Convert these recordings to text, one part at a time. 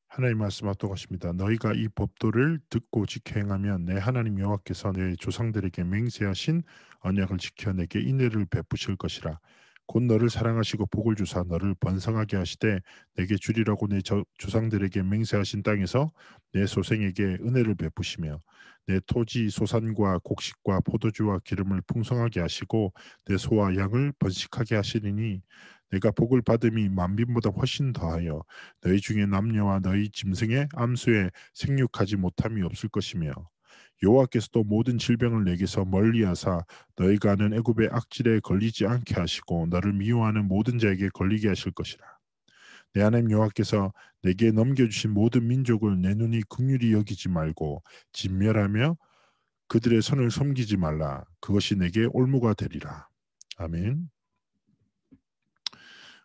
하나님 말씀하도록 하십니다. 너희가 이 법도를 듣고 지켜 행하면 내 하나님 여호와께서 내 조상들에게 맹세하신 언약을 지켜 내게 인애를 베푸실 것이라. 곧 너를 사랑하시고 복을 주사 너를 번성하게 하시되 내게 주리라고 내 조상들에게 맹세하신 땅에서 내 소생에게 은혜를 베푸시며 내 토지 소산과 곡식과 포도주와 기름을 풍성하게 하시고 내 소와 양을 번식하게 하시리니 내가 복을 받음이 만빈보다 훨씬 더하여 너희 중에 남녀와 너희 짐승의 암수에 생육하지 못함이 없을 것이며 여호와께서도 모든 질병을 내게서 멀리하사 너희가 아는 애굽의 악질에 걸리지 않게 하시고 너를 미워하는 모든 자에게 걸리게 하실 것이라. 내 하나님 여호와께서 내게 넘겨주신 모든 민족을 내 눈이 긍휼히 여기지 말고 진멸하며 그들의 선을 섬기지 말라. 그것이 내게 올무가 되리라. 아멘.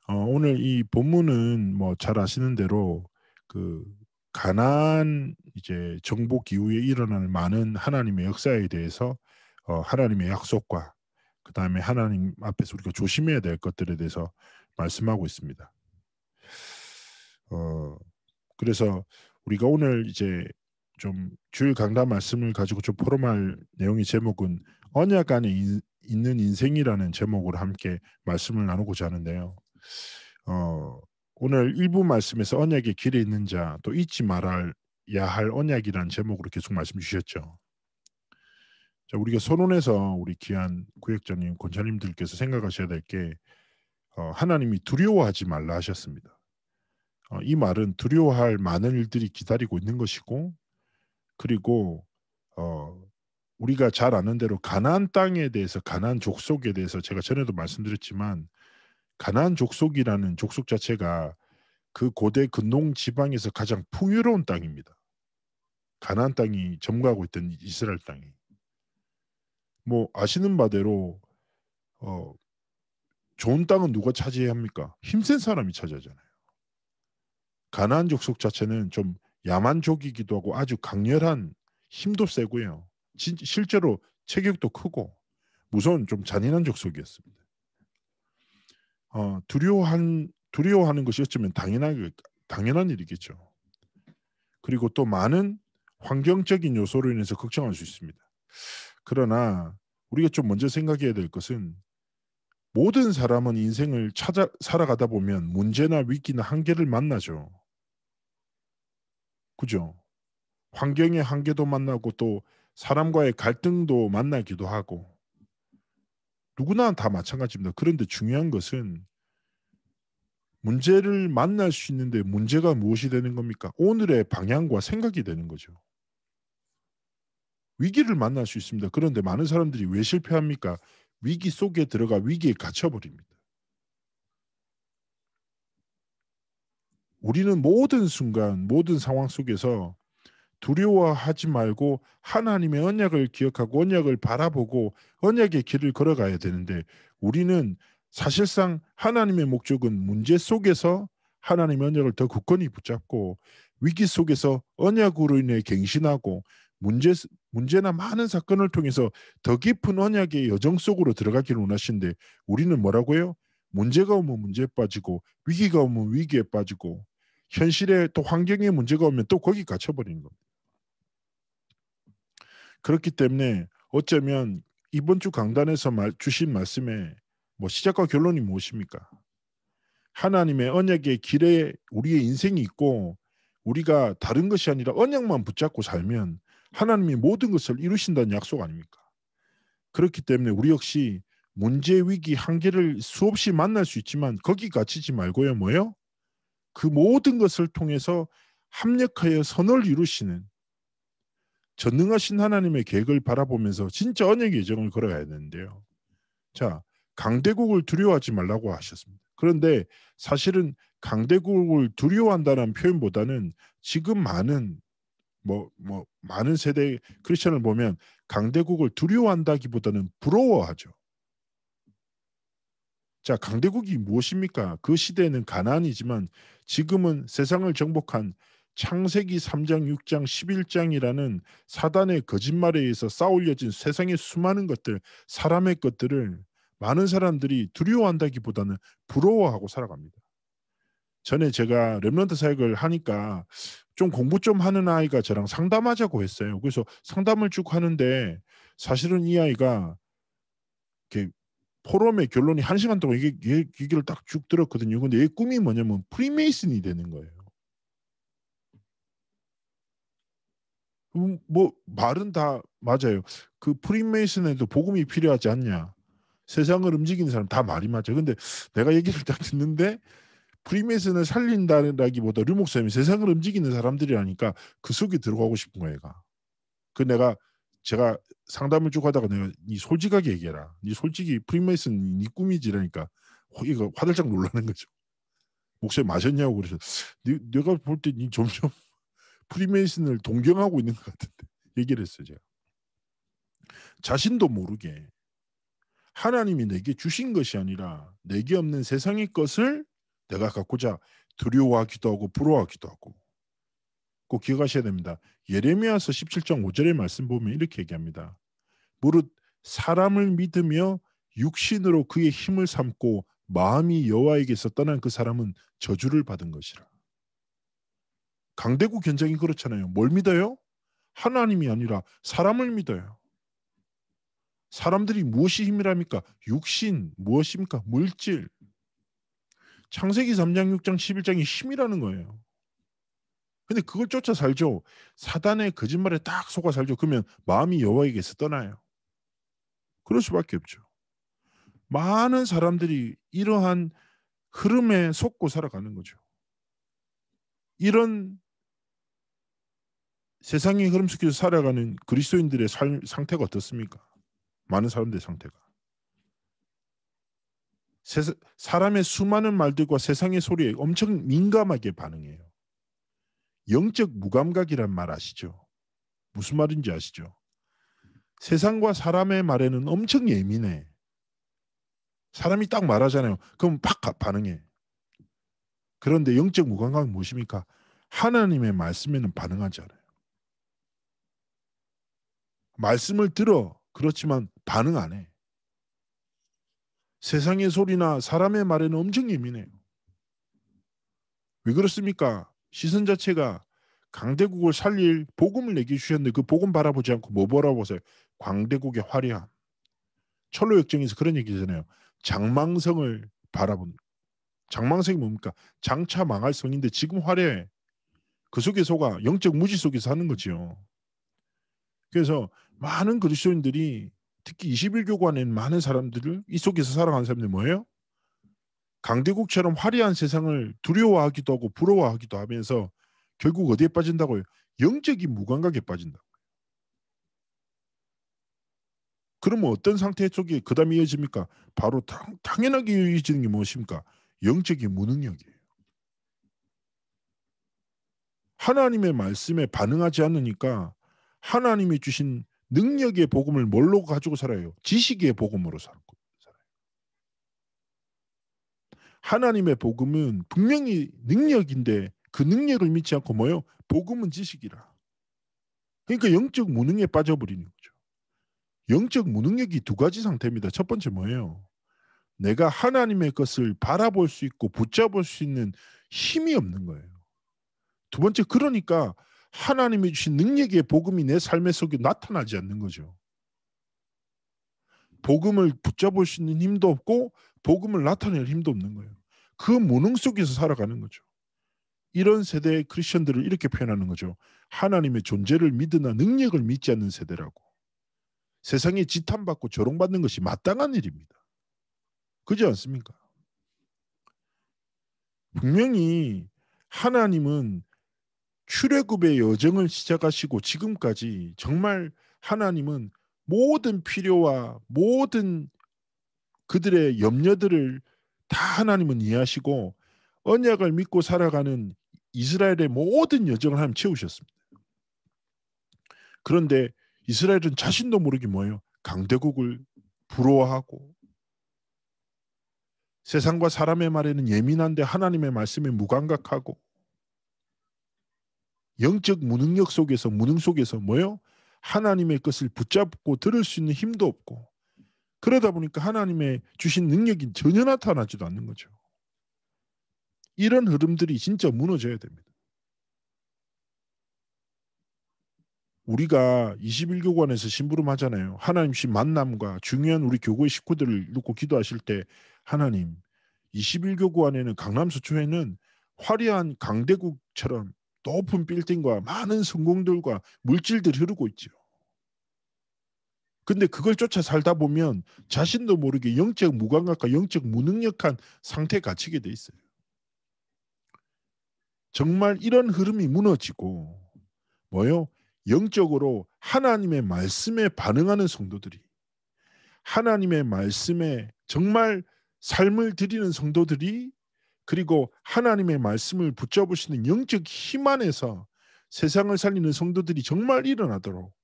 오늘 이 본문은 뭐 잘 아시는 대로 그 가나안 이제 정복 이후에 일어나는 많은 하나님의 역사에 대해서 하나님의 약속과 그다음에 하나님 앞에서 우리가 조심해야 될 것들에 대해서 말씀하고 있습니다. 그래서 우리가 오늘 이제 좀 주일 강단 말씀을 가지고 좀 포럼할 내용의 제목은 언약 안에 있는 인생이라는 제목으로 함께 말씀을 나누고자 하는데요. 오늘 일부 말씀에서 언약의 길에 있는 자, 또 잊지 말아야 할 언약이라는 제목으로 계속 말씀 주셨죠. 자, 우리가 선언해서 우리 귀한 구역장님, 권사님들께서 생각하셔야 될 게 하나님이 두려워하지 말라 하셨습니다. 이 말은 두려워할 많은 일들이 기다리고 있는 것이고, 그리고 우리가 잘 아는 대로 가나안 땅에 대해서, 가나안 족속에 대해서 제가 전에도 말씀드렸지만 가나안 족속이라는 족속 자체가 그 고대 근동 지방에서 가장 풍요로운 땅입니다. 가나안 땅이 점거하고 있던 이스라엘 땅이. 뭐 아시는 바대로 좋은 땅은 누가 차지해야 합니까? 힘센 사람이 차지하잖아요. 가나안 족속 자체는 좀 야만족이기도 하고 아주 강렬한 힘도 세고요. 실제로 체격도 크고 무서운 좀 잔인한 족속이었습니다. 두려워하는 것이 어쩌면 당연한 일이겠죠. 그리고 또 많은 환경적인 요소로 인해서 걱정할 수 있습니다. 그러나 우리가 좀 먼저 생각해야 될 것은 모든 사람은 인생을 살아가다 보면 문제나 위기나 한계를 만나죠. 그죠? 환경의 한계도 만나고 또 사람과의 갈등도 만나기도 하고 누구나 다 마찬가지입니다. 그런데 중요한 것은 문제를 만날 수 있는데 문제가 무엇이 되는 겁니까? 오늘의 방향과 생각이 되는 거죠. 위기를 만날 수 있습니다. 그런데 많은 사람들이 왜 실패합니까? 위기 속에 들어가 위기에 갇혀버립니다. 우리는 모든 순간, 모든 상황 속에서 두려워하지 말고 하나님의 언약을 기억하고 언약을 바라보고 언약의 길을 걸어가야 되는데 우리는 사실상 하나님의 목적은 문제 속에서 하나님의 언약을 더 굳건히 붙잡고 위기 속에서 언약으로 인해 갱신하고 문제나 많은 사건을 통해서 더 깊은 언약의 여정 속으로 들어가기를 원하시는데 우리는 뭐라고요? 문제가 오면 문제에 빠지고 위기가 오면 위기에 빠지고 현실에 또 환경에 문제가 오면 또 거기 갇혀버리는 겁니다. 그렇기 때문에 어쩌면 이번 주 강단에서 주신 말씀에 뭐 시작과 결론이 무엇입니까? 하나님의 언약의 길에 우리의 인생이 있고 우리가 다른 것이 아니라 언약만 붙잡고 살면 하나님이 모든 것을 이루신다는 약속 아닙니까? 그렇기 때문에 우리 역시 문제, 위기, 한계를 수없이 만날 수 있지만 거기 갇히지 말고요. 뭐요? 그 모든 것을 통해서 합력하여 선을 이루시는 전능하신 하나님의 계획을 바라보면서 진짜 언약의 여정을 걸어가야 되는데요. 자, 강대국을 두려워하지 말라고 하셨습니다. 그런데 사실은 강대국을 두려워한다는 표현보다는 지금 많은 세대 크리스천을 보면 강대국을 두려워한다기보다는 부러워하죠. 자, 강대국이 무엇입니까? 그 시대에는 가나안이지만 지금은 세상을 정복한 창세기 3장, 6장, 11장이라는 사단의 거짓말에 의해서 쌓아올려진 세상의 수많은 것들, 사람의 것들을 많은 사람들이 두려워한다기보다는 부러워하고 살아갑니다. 전에 제가 렘넌트 사역을 하니까 좀 공부 좀 하는 아이가 저랑 상담하자고 했어요. 그래서 상담을 쭉 하는데 사실은 이 아이가 이렇게 포럼의 결론이 1시간 동안 얘기를 딱 쭉 들었거든요. 근데 얘 꿈이 뭐냐면 프리메이슨이 되는 거예요. 뭐 말은 다 맞아요. 그 프리메이슨에도 복음이 필요하지 않냐. 세상을 움직이는 사람 다 말이 맞아요. 근데 내가 얘기를 딱 듣는데 프리메이슨을 살린다라기보다 류 목사님이 세상을 움직이는 사람들이라니까 그 속에 들어가고 싶은 거야, 얘가. 그 제가 상담을 쭉 하다가 내가 니 솔직하게 얘기해라. 니 솔직히 프리메이슨 니 꿈이지라니까 이거 화들짝 놀라는 거죠. 목사님 마셨냐고 그러셔. 내가 볼 때 니 점점 프리메이슨을 동경하고 있는 것 같은데 얘기를 했어요, 제가. 자신도 모르게 하나님이 내게 주신 것이 아니라 내게 없는 세상의 것을 내가 갖고자 두려워하기도 하고 부러워하기도 하고. 꼭 기억하셔야 됩니다. 예레미야서 17장 5절의 말씀 보면 이렇게 얘기합니다. 무릇 사람을 믿으며 육신으로 그의 힘을 삼고 마음이 여호와에게서 떠난 그 사람은 저주를 받은 것이라. 강대국 현장이 그렇잖아요. 뭘 믿어요? 하나님이 아니라 사람을 믿어요. 사람들이 무엇이 힘이랍니까? 육신, 무엇입니까? 물질. 창세기 3장, 6장, 11장이 힘이라는 거예요. 근데 그걸 쫓아 살죠. 사단의 거짓말에 딱 속아 살죠. 그러면 마음이 여호와에게서 떠나요. 그럴 수밖에 없죠. 많은 사람들이 이러한 흐름에 속고 살아가는 거죠. 이런 세상의 흐름 속에서 살아가는 그리스도인들의 상태가 어떻습니까? 많은 사람들의 상태가. 사람의 수많은 말들과 세상의 소리에 엄청 민감하게 반응해요. 영적 무감각이란 말 아시죠? 무슨 말인지 아시죠? 세상과 사람의 말에는 엄청 예민해. 사람이 딱 말하잖아요. 그럼 팍 반응해. 그런데 영적 무감각은 무엇입니까? 하나님의 말씀에는 반응하지 않아요. 말씀을 들어. 그렇지만 반응 안 해. 세상의 소리나 사람의 말에는 엄청 예민해요. 왜 그렇습니까? 시선 자체가 강대국을 살릴 복음을 내게 주셨는데 그 복음 바라보지 않고 뭐 바라보세요? 강대국의 화려함. 철로 역정에서 그런 얘기잖아요. 장망성을 바라본. 장망성이 뭡니까? 장차 망할 성인데 지금 화려해. 그 속에 속아 영적 무지 속에서 사는 거지요. 그래서 많은 그리스도인들이 특히 21교관에는 많은 사람들을 이 속에서 살아가는 사람들이 뭐예요? 강대국처럼 화려한 세상을 두려워하기도 하고 부러워하기도 하면서 결국 어디에 빠진다고요? 영적인 무감각에 빠진다. 그러면 어떤 상태 속에 그 다음에 이어집니까? 바로 당연하게 이어지는 게 무엇입니까? 영적인 무능력이에요. 하나님의 말씀에 반응하지 않으니까 하나님이 주신 능력의 복음을 뭘로 가지고 살아요? 지식의 복음으로 살아요. 하나님의 복음은 분명히 능력인데 그 능력을 믿지 않고 뭐요? 복음은 지식이라. 그러니까 영적 무능에 빠져버리는 거죠. 영적 무능력이 두 가지 상태입니다. 첫 번째 뭐예요? 내가 하나님의 것을 바라볼 수 있고 붙잡을 수 있는 힘이 없는 거예요. 두 번째, 그러니까 하나님이 주신 능력의 복음이 내 삶의 속에 나타나지 않는 거죠. 복음을 붙잡을 수 있는 힘도 없고 복음을 나타낼 힘도 없는 거예요. 그 무능 속에서 살아가는 거죠. 이런 세대의 크리스천들을 이렇게 표현하는 거죠. 하나님의 존재를 믿으나 능력을 믿지 않는 세대라고. 세상에 지탄받고 조롱받는 것이 마땅한 일입니다. 그렇지 않습니까? 분명히 하나님은 출애굽의 여정을 시작하시고 지금까지 정말 하나님은 모든 필요와 모든 그들의 염려들을 다 하나님은 이해하시고 언약을 믿고 살아가는 이스라엘의 모든 여정을 하나님 채우셨습니다. 그런데 이스라엘은 자신도 모르게 뭐예요? 강대국을 부러워하고 세상과 사람의 말에는 예민한데 하나님의 말씀에 무감각하고 영적 무능력 속에서 무능 속에서 뭐요? 하나님의 것을 붙잡고 들을 수 있는 힘도 없고 그러다 보니까 하나님의 주신 능력이 전혀 나타나지도 않는 거죠. 이런 흐름들이 진짜 무너져야 됩니다. 우리가 21교관에서 심부름 하잖아요. 하나님씨 만남과 중요한 우리 교구의 식구들을 놓고 기도하실 때 하나님 21교구 안에는 강남 서초에는 화려한 강대국처럼 높은 빌딩과 많은 성공들과 물질들이 흐르고 있죠. 근데 그걸 쫓아 살다 보면 자신도 모르게 영적 무감각과 영적 무능력한 상태에 갇히게 돼 있어요. 정말 이런 흐름이 무너지고 뭐요? 영적으로 하나님의 말씀에 반응하는 성도들이 하나님의 말씀에 정말 삶을 드리는 성도들이 그리고 하나님의 말씀을 붙잡으시는 영적 힘 안에서 세상을 살리는 성도들이 정말 일어나도록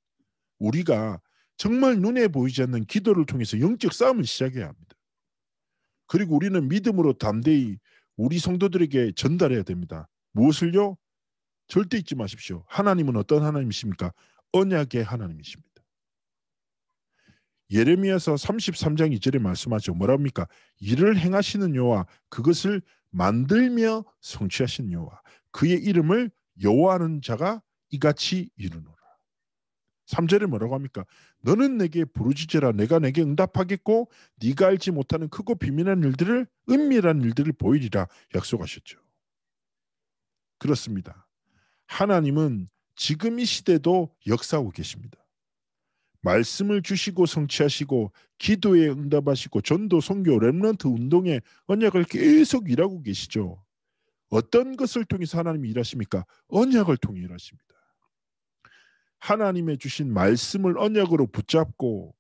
우리가 정말 눈에 보이지 않는 기도를 통해서 영적 싸움을 시작해야 합니다. 그리고 우리는 믿음으로 담대히 우리 성도들에게 전달해야 됩니다. 무엇을요? 절대 잊지 마십시오. 하나님은 어떤 하나님이십니까? 언약의 하나님이십니다. 예레미야서 33장 2절에 말씀하죠. 뭐랍니까? 일을 행하시는 여호와 그것을 만들며 성취하신 여호와 그의 이름을 여호와하는 자가 이같이 이르노라. 3절에 뭐라고 합니까? 너는 내게 부르짖으라 내가 내게 응답하겠고 네가 알지 못하는 크고 비밀한 일들을 은밀한 일들을 보이리라 약속하셨죠. 그렇습니다. 하나님은 지금 이 시대도 역사하고 계십니다. 말씀을 주시고 성취하시고 기도에 응답하시고 전도, 선교, 렘넌트 운동의 언약을 계속 일하고 계시죠. 어떤 것을 통해서 하나님이 일하십니까? 언약을 통해 일하십니다. 하나님의 주신 말씀을 언약으로 붙잡고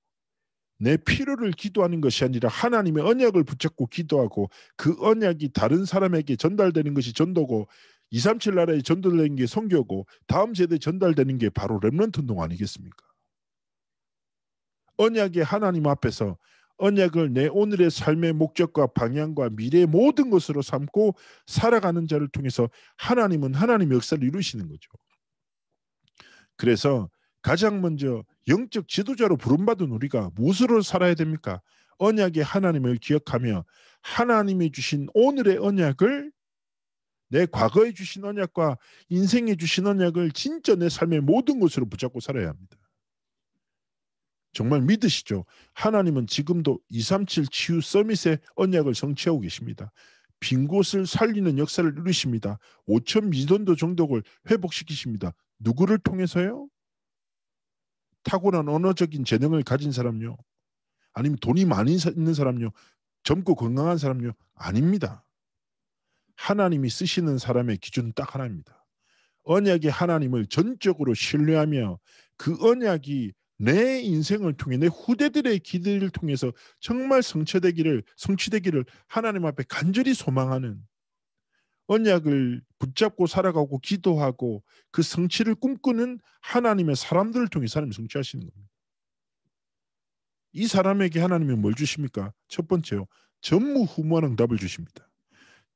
내 필요를 기도하는 것이 아니라 하나님의 언약을 붙잡고 기도하고 그 언약이 다른 사람에게 전달되는 것이 전도고 237 나라에 전달되는 게 선교고 다음 세대에 전달되는 게 바로 렘넌트 운동 아니겠습니까? 언약의 하나님 앞에서 언약을 내 오늘의 삶의 목적과 방향과 미래의 모든 것으로 삼고 살아가는 자를 통해서 하나님은 하나님의 역사를 이루시는 거죠. 그래서 가장 먼저 영적 지도자로 부름받은 우리가 무엇으로 살아야 됩니까? 언약의 하나님을 기억하며 하나님이 주신 오늘의 언약을 내 과거에 주신 언약과 인생에 주신 언약을 진짜 내 삶의 모든 것으로 붙잡고 살아야 합니다. 정말 믿으시죠? 하나님은 지금도 237 치유 서밋의 언약을 성취하고 계십니다. 빈 곳을 살리는 역사를 이루십니다. 5천 미전도 정독을 회복시키십니다. 누구를 통해서요? 타고난 언어적인 재능을 가진 사람요? 아니면 돈이 많이 있는 사람요? 젊고 건강한 사람요? 아닙니다. 하나님이 쓰시는 사람의 기준은 딱 하나입니다. 언약의 하나님을 전적으로 신뢰하며 그 언약이 내 인생을 통해 내 후대들의 기대를 통해서 정말 성취되기를 하나님 앞에 간절히 소망하는 언약을 붙잡고 살아가고 기도하고 그 성취를 꿈꾸는 하나님의 사람들을 통해 하나님이 성취하시는 겁니다. 이 사람에게 하나님이 뭘 주십니까? 첫 번째요. 전무후무한 응답을 주십니다.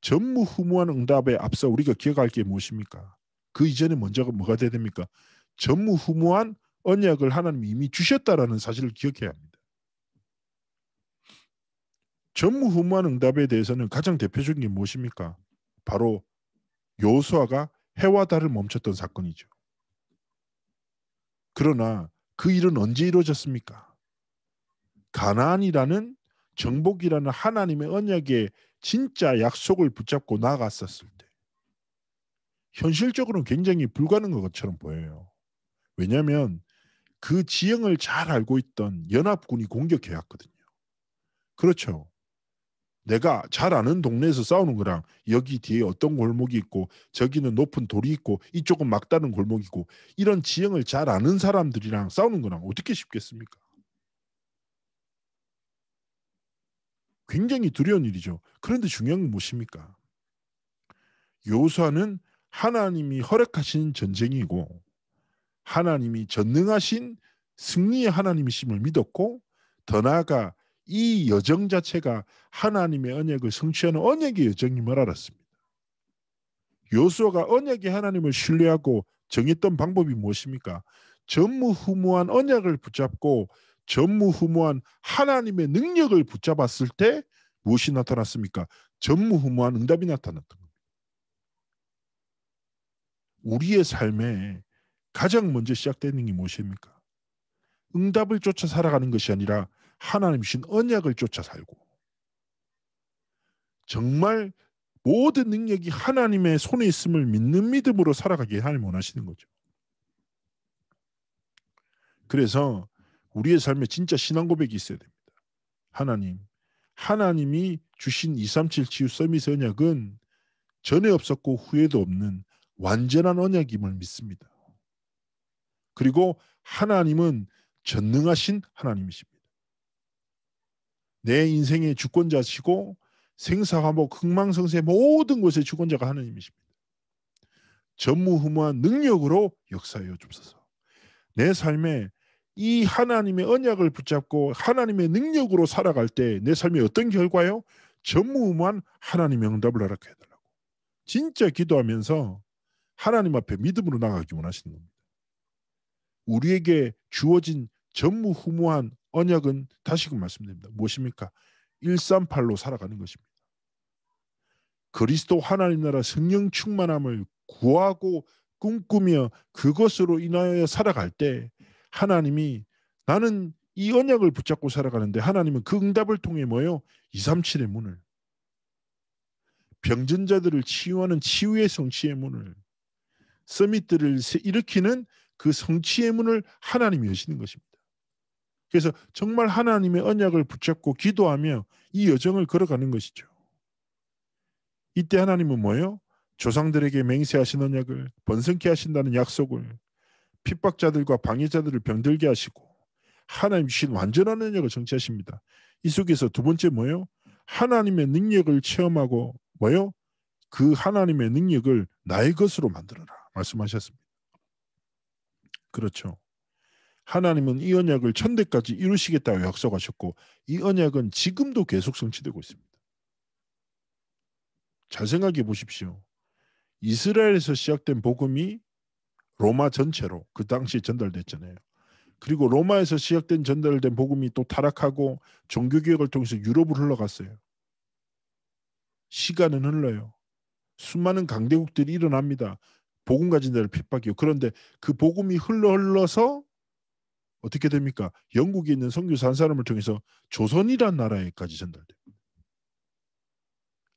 전무후무한 응답에 앞서 우리가 기억할 게 무엇입니까? 그 이전에 먼저 뭐가 돼야 됩니까? 전무후무한 언약을 하나님이 이미 주셨다라는 사실을 기억해야 합니다. 전무후무한 응답에 대해서는 가장 대표적인 게 무엇입니까? 바로 여호수아가 해와 달을 멈췄던 사건이죠. 그러나 그 일은 언제 이루어졌습니까? 가나안이라는 정복이라는 하나님의 언약의 진짜 약속을 붙잡고 나아갔었을 때 현실적으로는 굉장히 불가능한 것처럼 보여요. 왜냐하면 그 지형을 잘 알고 있던 연합군이 공격해 왔거든요. 그렇죠. 내가 잘 아는 동네에서 싸우는 거랑 여기 뒤에 어떤 골목이 있고 저기는 높은 돌이 있고 이쪽은 막다른 골목이고 이런 지형을 잘 아는 사람들이랑 싸우는 거랑 어떻게 쉽겠습니까? 굉장히 두려운 일이죠. 그런데 중요한 건 무엇입니까? 여호수아는 하나님이 허락하신 전쟁이고 하나님이 전능하신 승리의 하나님이심을 믿었고 더 나아가 이 여정 자체가 하나님의 언약을 성취하는 언약의 여정임을 알았습니다. 여호수아가 언약의 하나님을 신뢰하고 정했던 방법이 무엇입니까? 전무후무한 언약을 붙잡고 전무후무한 하나님의 능력을 붙잡았을 때 무엇이 나타났습니까? 전무후무한 응답이 나타났던 겁니다. 우리의 삶에 가장 먼저 시작되는 게 무엇입니까? 응답을 쫓아 살아가는 것이 아니라 하나님 주신 언약을 쫓아 살고 정말 모든 능력이 하나님의 손에 있음을 믿는 믿음으로 살아가게 하나님 원하시는 거죠. 그래서 우리의 삶에 진짜 신앙 고백이 있어야 됩니다. 하나님이 주신 237 치유 서밋 언약은 전에 없었고 후에도 없는 완전한 언약임을 믿습니다. 그리고 하나님은 전능하신 하나님이십니다. 내 인생의 주권자시고 생사화복 흥망성쇠 모든 것의 주권자가 하나님이십니다. 전무후무한 능력으로 역사하여 주옵소서. 내 삶에 이 하나님의 언약을 붙잡고 하나님의 능력으로 살아갈 때 내 삶이 어떤 결과요? 전무후무한 하나님의 응답을 허락해 달라고. 진짜 기도하면서 하나님 앞에 믿음으로 나가기 원하시는 겁니다. 우리에게 주어진 전무후무한 언약은 다시금 말씀드립니다. 무엇입니까? 138로 살아가는 것입니다. 그리스도 하나님 나라 성령 충만함을 구하고 꿈꾸며 그것으로 인하여 살아갈 때 하나님이 나는 이 언약을 붙잡고 살아가는데 하나님은 그 응답을 통해 뭐예요? 237의 문을 병든 자들을 치유하는 치유의 성취의 문을 서밋들을 일으키는 그 성취의 문을 하나님이 여시는 것입니다. 그래서 정말 하나님의 언약을 붙잡고 기도하며 이 여정을 걸어가는 것이죠. 이때 하나님은 뭐예요? 조상들에게 맹세하신 언약을 번성케 하신다는 약속을 핍박자들과 방해자들을 병들게 하시고 하나님 주신 완전한 언약을 성취하십니다. 이 속에서 두 번째 뭐예요? 하나님의 능력을 체험하고 뭐예요? 그 하나님의 능력을 나의 것으로 만들어라 말씀하셨습니다. 그렇죠. 하나님은 이 언약을 천대까지 이루시겠다고 약속하셨고 이 언약은 지금도 계속 성취되고 있습니다. 잘 생각해 보십시오. 이스라엘에서 시작된 복음이 로마 전체로 그 당시에 전달됐잖아요. 그리고 로마에서 시작된 전달된 복음이 또 타락하고 종교개혁을 통해서 유럽으로 흘러갔어요. 시간은 흘러요. 수많은 강대국들이 일어납니다. 복음 가진 자를 핍박이요. 그런데 그 복음이 흘러서 어떻게 됩니까? 영국에 있는 선교사 한 사람을 통해서 조선이란 나라에까지 전달돼요.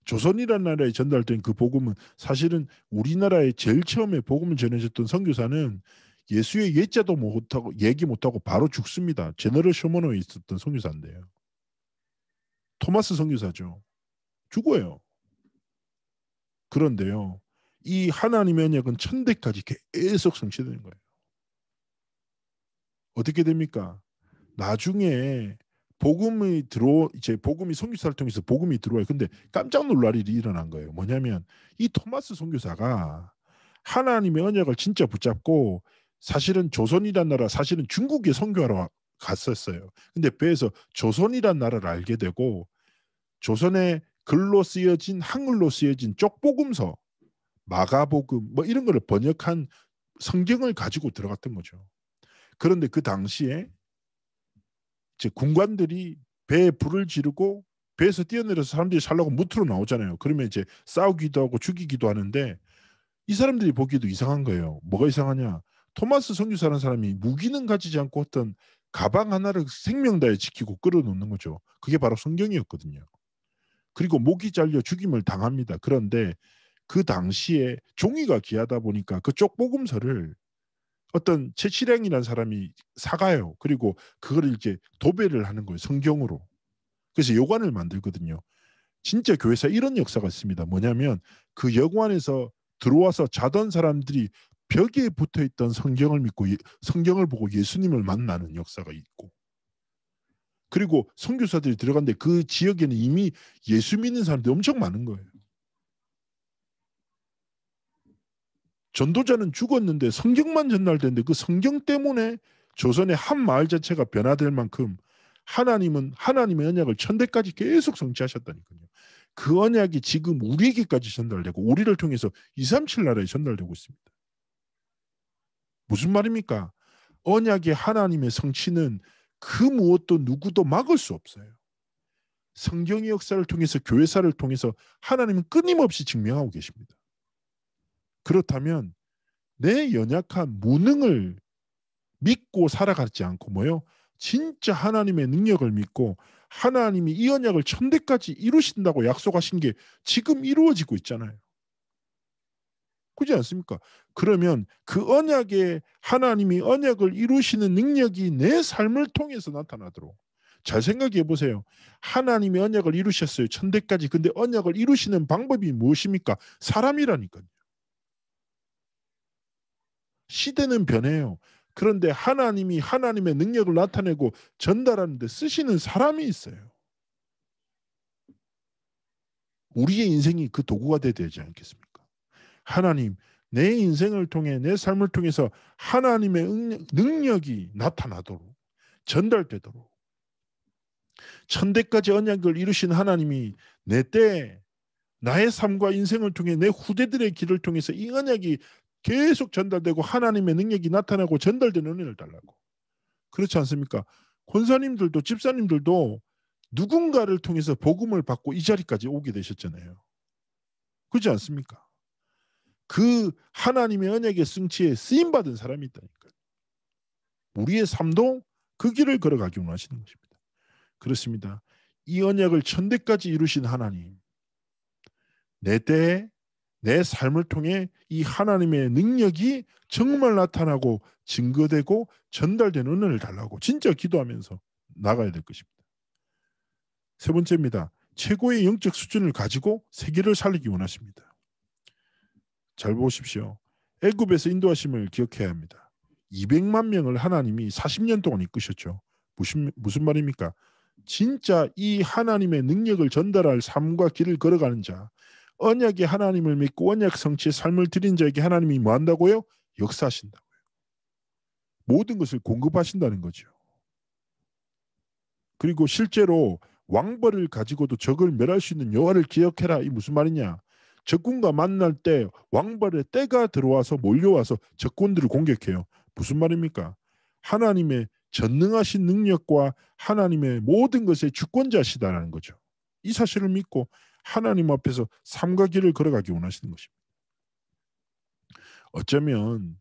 조선이란 나라에 전달된 그 복음은 사실은 우리나라에 제일 처음에 복음을 전해줬던 선교사는 예수의 예자도 못하고 얘기 못하고 바로 죽습니다. 제너럴 쇼머노에 있었던 선교사인데요. 토마스 선교사죠. 죽어요. 그런데요. 이 하나님의 언약은 천대까지 계속 성취되는 거예요. 어떻게 됩니까? 나중에 복음이 선교사를 통해서 복음이 들어와요. 근데 깜짝 놀랄 일이 일어난 거예요. 뭐냐면 이 토마스 선교사가 하나님의 언약을 진짜 붙잡고 사실은 조선이란 나라 사실은 중국에 선교하러 갔었어요. 근데 배에서 조선이란 나라를 알게 되고 조선의 한글로 쓰여진 쪽복음서 마가복음 뭐 이런 거를 번역한 성경을 가지고 들어갔던 거죠. 그런데 그 당시에 이제 군관들이 배에 불을 지르고 배에서 뛰어내려서 사람들이 살라고 무트로 나오잖아요. 그러면 이제 싸우기도 하고 죽이기도 하는데 이 사람들이 보기에도 이상한 거예요. 뭐가 이상하냐? 토마스 선교사라는 사람이 무기는 가지지 않고 어떤 가방 하나를 생명 다해 지키고 끌어놓는 거죠. 그게 바로 성경이었거든요. 그리고 목이 잘려 죽임을 당합니다. 그런데 그 당시에 종이가 귀하다 보니까 그 쪽복음서를 어떤 최치량이라는 사람이 사가요. 그리고 그걸 이제 도배를 하는 거예요. 성경으로. 그래서 여관을 만들거든요. 진짜 교회사 이런 역사가 있습니다. 뭐냐면 그 여관에서 들어와서 자던 사람들이 벽에 붙어있던 성경을 믿고 성경을 보고 예수님을 만나는 역사가 있고 그리고 선교사들이 들어갔는데 그 지역에는 이미 예수 믿는 사람들이 엄청 많은 거예요. 전도자는 죽었는데 성경만 전달됐는데 그 성경 때문에 조선의 한 마을 자체가 변화될 만큼 하나님은 하나님의 언약을 천대까지 계속 성취하셨다니까요. 그 언약이 지금 우리에게까지 전달되고 우리를 통해서 237 나라에 전달되고 있습니다. 무슨 말입니까? 언약의 하나님의 성취는 그 무엇도 누구도 막을 수 없어요. 성경의 역사를 통해서 교회사를 통해서 하나님은 끊임없이 증명하고 계십니다. 그렇다면 내 연약한 무능을 믿고 살아가지 않고 뭐요? 진짜 하나님의 능력을 믿고 하나님이 이 언약을 천대까지 이루신다고 약속하신 게 지금 이루어지고 있잖아요. 그렇지 않습니까? 그러면 그 언약에 하나님이 언약을 이루시는 능력이 내 삶을 통해서 나타나도록 잘 생각해 보세요. 하나님이 언약을 이루셨어요. 천대까지. 근데 언약을 이루시는 방법이 무엇입니까? 사람이라니까요. 시대는 변해요. 그런데 하나님이 하나님의 능력을 나타내고 전달하는데 쓰시는 사람이 있어요. 우리의 인생이 그 도구가 돼야 되지 않겠습니까? 하나님, 내 인생을 통해 내 삶을 통해서 하나님의 능력이 나타나도록 전달되도록 천대까지 언약을 이루신 하나님이 내 때 나의 삶과 인생을 통해 내 후대들의 길을 통해서 이 언약이 계속 전달되고 하나님의 능력이 나타나고 전달되는 은혜를 달라고. 그렇지 않습니까? 권사님들도 집사님들도 누군가를 통해서 복음을 받고 이 자리까지 오게 되셨잖아요. 그렇지 않습니까? 그 하나님의 언약의 성취에 쓰임받은 사람이 있다니까요. 우리의 삶도 그 길을 걸어가기 원하시는 것입니다. 그렇습니다. 이 언약을 천대까지 이루신 하나님, 내 때에 내 삶을 통해 이 하나님의 능력이 정말 나타나고 증거되고 전달되는 은혜를 달라고 진짜 기도하면서 나가야 될 것입니다. 세 번째입니다. 최고의 영적 수준을 가지고 세계를 살리기 원하십니다. 잘 보십시오. 애굽에서 인도하심을 기억해야 합니다. 200만 명을 하나님이 40년 동안 이끄셨죠. 무슨 말입니까? 진짜 이 하나님의 능력을 전달할 삶과 길을 걸어가는 자, 언약의 하나님을 믿고 언약 성취의 삶을 드린 자에게 하나님이 뭐 한다고요? 역사하신다고요. 모든 것을 공급하신다는 거죠. 그리고 실제로 왕벌을 가지고도 적을 멸할 수 있는 여호와를 기억해라. 이 무슨 말이냐? 적군과 만날 때 왕벌의 때가 들어와서 몰려와서 적군들을 공격해요. 무슨 말입니까? 하나님의 전능하신 능력과 하나님의 모든 것의 주권자시다라는 거죠. 이 사실을 믿고 하나님 앞에서 삶과 길을 걸어가기 원하시는 것입니다. 어쩌면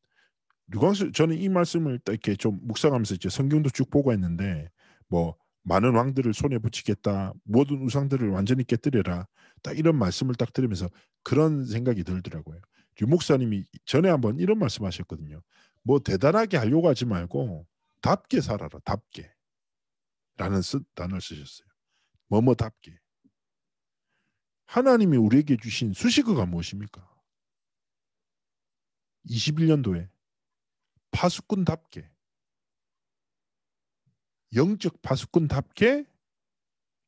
저는 이 말씀을 딱 이렇게 좀 묵상하면서 이제 성경도 쭉 보고 했는데 뭐 많은 왕들을 손에 붙이겠다. 모든 우상들을 완전히 깨뜨려라. 딱 이런 말씀을 딱 들으면서 그런 생각이 들더라고요. 류 목사님이 전에 한번 이런 말씀하셨거든요. 뭐 대단하게 하려고 하지 말고 답게 살아라. 답게. 라는 단어를 쓰셨어요. 뭐뭐답게. 하나님이 우리에게 주신 수식어가 무엇입니까? 21년도에 파수꾼답게. 영적 파수꾼답게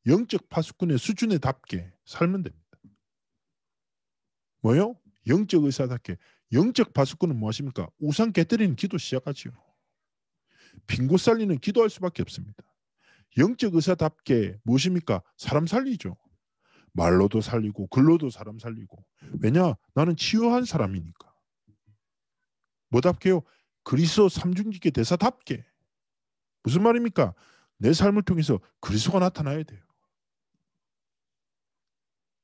영적 파수꾼의 수준에 답게 살면 됩니다. 뭐요? 영적 의사답게. 영적 파수꾼은 무엇입니까? 우상 깨뜨리는 기도 시작하지요. 빈곳 살리는 기도할 수밖에 없습니다. 영적 의사답게 무엇입니까? 사람 살리죠. 말로도 살리고 글로도 사람 살리고. 왜냐? 나는 치유한 사람이니까. 뭐답게요? 그리스도 삼중직계 대사답게. 무슨 말입니까? 내 삶을 통해서 그리스도가 나타나야 돼요.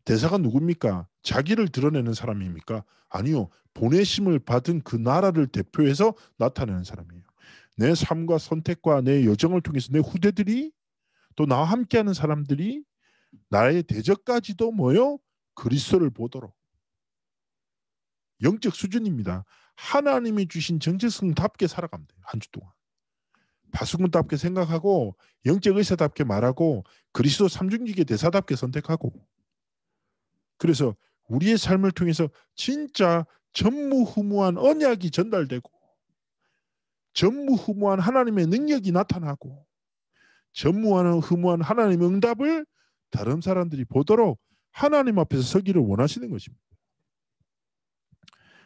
대사가 누굽니까? 자기를 드러내는 사람입니까? 아니요. 보내심을 받은 그 나라를 대표해서 나타내는 사람이에요. 내 삶과 선택과 내 여정을 통해서 내 후대들이 또 나와 함께하는 사람들이 나의 대적까지도 뭐요? 그리스도를 보도록. 영적 수준입니다. 하나님이 주신 정체성답게 살아가면 돼요. 한 주 동안. 파수꾼답게 생각하고 영적 의사답게 말하고 그리스도 삼중직의 대사답게 선택하고 그래서 우리의 삶을 통해서 진짜 전무후무한 언약이 전달되고 전무후무한 하나님의 능력이 나타나고 전무후무한 하나님의 응답을 다른 사람들이 보도록 하나님 앞에서 서기를 원하시는 것입니다.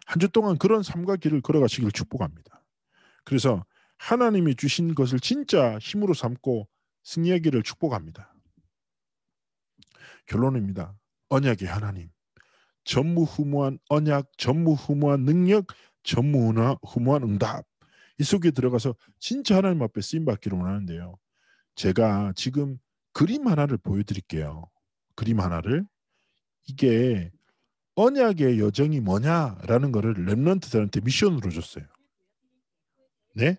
한 주 동안 그런 삶과 길을 걸어가시길 축복합니다. 그래서 하나님이 주신 것을 진짜 힘으로 삼고 승리하기를 축복합니다. 결론입니다. 언약의 하나님. 전무후무한 언약, 전무후무한 능력, 전무후무한 응답. 이 속에 들어가서 진짜 하나님 앞에 쓰임받기를 원하는데요. 제가 지금 그림 하나를 보여드릴게요. 그림 하나를. 이게 언약의 여정이 뭐냐라는 거를 렘넌트들한테 미션으로 줬어요. 네?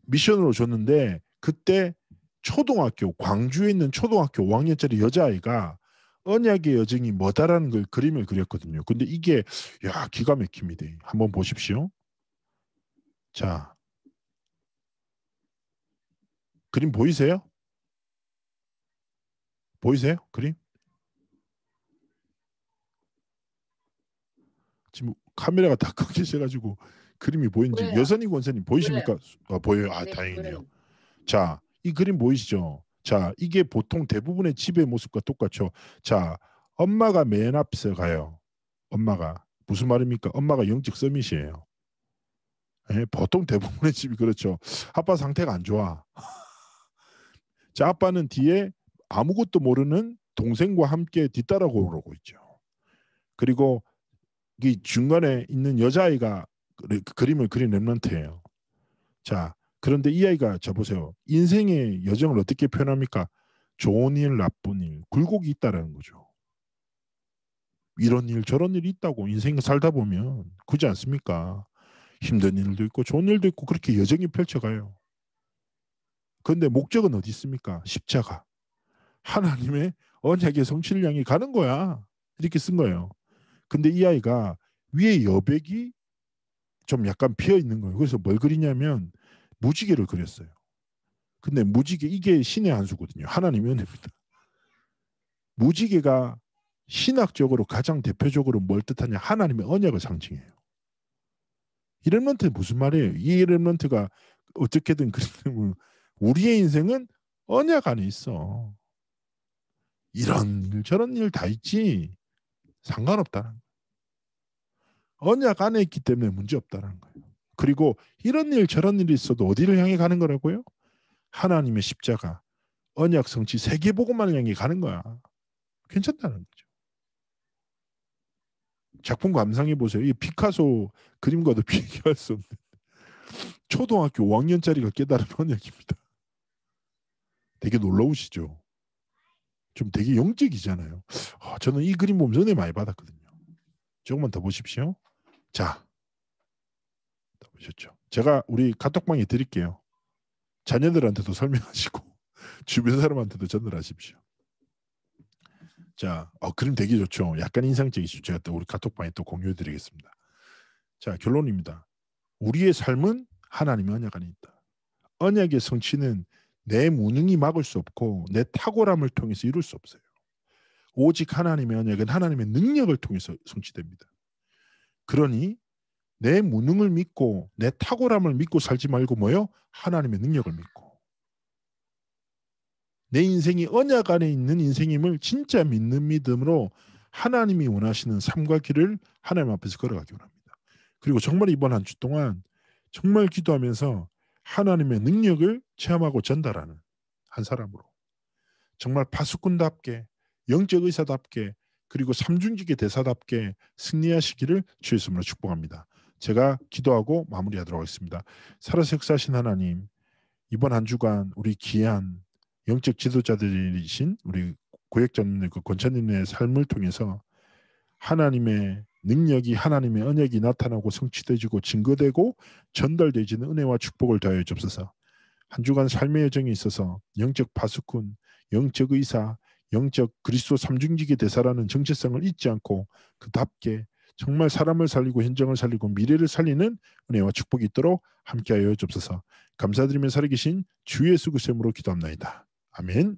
미션으로 줬는데 그때 초등학교 광주에 있는 초등학교 5학년짜리 여자아이가 언약의 여정이 뭐다라는 걸 그림을 그렸거든요. 근데 이게 야 기가 막힙니다. 한번 보십시오. 자, 그림 보이세요? 보이세요? 그림? 지금 카메라가 다 꺼지셔가지고 그림이 보이는지 보여요. 여선이 권사님 보이십니까? 보여요. 아 네, 다행이네요. 보여요. 자, 이 그림 보이시죠? 자, 이게 보통 대부분의 집의 모습과 똑같죠. 자, 엄마가 맨 앞서 가요. 엄마가 무슨 말입니까? 엄마가 영적 서밋이에요. 예, 보통 대부분의 집이 그렇죠. 아빠 상태가 안 좋아. 자, 아빠는 뒤에 아무것도 모르는 동생과 함께 뒤따라 걸어오고 있죠. 그리고 이 중간에 있는 여자아이가 그림을 그린 랩런트예요. 자, 그런데 이 아이가 자 보세요. 인생의 여정을 어떻게 표현합니까? 좋은 일, 나쁜 일, 굴곡이 있다라는 거죠. 이런 일, 저런 일이 있다고 인생 살다 보면 그렇지 않습니까? 힘든 일도 있고 좋은 일도 있고 그렇게 여정이 펼쳐가요. 그런데 목적은 어디 있습니까? 십자가. 하나님의 언약의 성취를 향해 가는 거야. 이렇게 쓴 거예요. 근데 이 아이가 위에 여백이 좀 약간 비어 있는 거예요. 그래서 뭘 그리냐면 무지개를 그렸어요. 근데 무지개 이게 신의 한 수거든요. 하나님의 은혜입니다. 무지개가 신학적으로 가장 대표적으로 뭘 뜻하냐? 하나님의 언약을 상징해요. 이 렘넌트 무슨 말이에요? 이 렘넌트가 어떻게든 그러면 우리의 인생은 언약 안에 있어. 이런 일 저런 일 다 있지 상관없다는 거예요. 언약 안에 있기 때문에 문제없다는 거예요. 그리고 이런 일 저런 일이 있어도 어디를 향해 가는 거라고요? 하나님의 십자가 언약 성취 세계복음만을 향해 가는 거야. 괜찮다는 거죠. 작품 감상해 보세요. 이 피카소 그림과도 비교할 수 없는 초등학교 5학년짜리가 깨달은 언약입니다. 되게 놀라우시죠? 좀 되게 영적이잖아요. 저는 이 그림 보면서 은혜 많이 받았거든요. 조금만 더 보십시오. 자, 더 보셨죠? 제가 우리 카톡방에 드릴게요. 자녀들한테도 설명하시고 주변 사람한테도 전달하십시오. 자, 그림 되게 좋죠. 약간 인상적이시죠. 제가 또 우리 카톡방에 또 공유해드리겠습니다. 자, 결론입니다. 우리의 삶은 하나님의 언약 안에 있다. 언약의 성취는 내 무능이 막을 수 없고 내 탁월함을 통해서 이룰 수 없어요. 오직 하나님의 언약은 하나님의 능력을 통해서 성취됩니다. 그러니 내 무능을 믿고 내 탁월함을 믿고 살지 말고 뭐요? 하나님의 능력을 믿고 내 인생이 언약 안에 있는 인생임을 진짜 믿는 믿음으로 하나님이 원하시는 삶과 길을 하나님 앞에서 걸어가기 원합니다. 그리고 정말 이번 한 주 동안 정말 기도하면서 하나님의 능력을 체험하고 전달하는 한 사람으로 정말 파수꾼답게 영적 의사답게 그리고 삼중직의 대사답게 승리하시기를 주의 이름으로 축복합니다. 제가 기도하고 마무리하도록 하겠습니다. 살아서 역사하신 하나님, 이번 한 주간 우리 귀한 영적 지도자들이신 우리 고역자님들, 그 권사님의 삶을 통해서 하나님의 능력이 하나님의 언약이 나타나고 성취되지고 증거되고 전달되지는 은혜와 축복을 더하여 주옵소서. 한 주간 삶의 여정에 있어서 영적 파수꾼, 영적 의사, 영적 그리스도 삼중직의 대사라는 정체성을 잊지 않고 그답게 정말 사람을 살리고 현장을 살리고 미래를 살리는 은혜와 축복이 있도록 함께하여 주옵소서. 감사드리며 살아계신 주 예수 그리스도의 이름으로 기도합나이다. 아멘.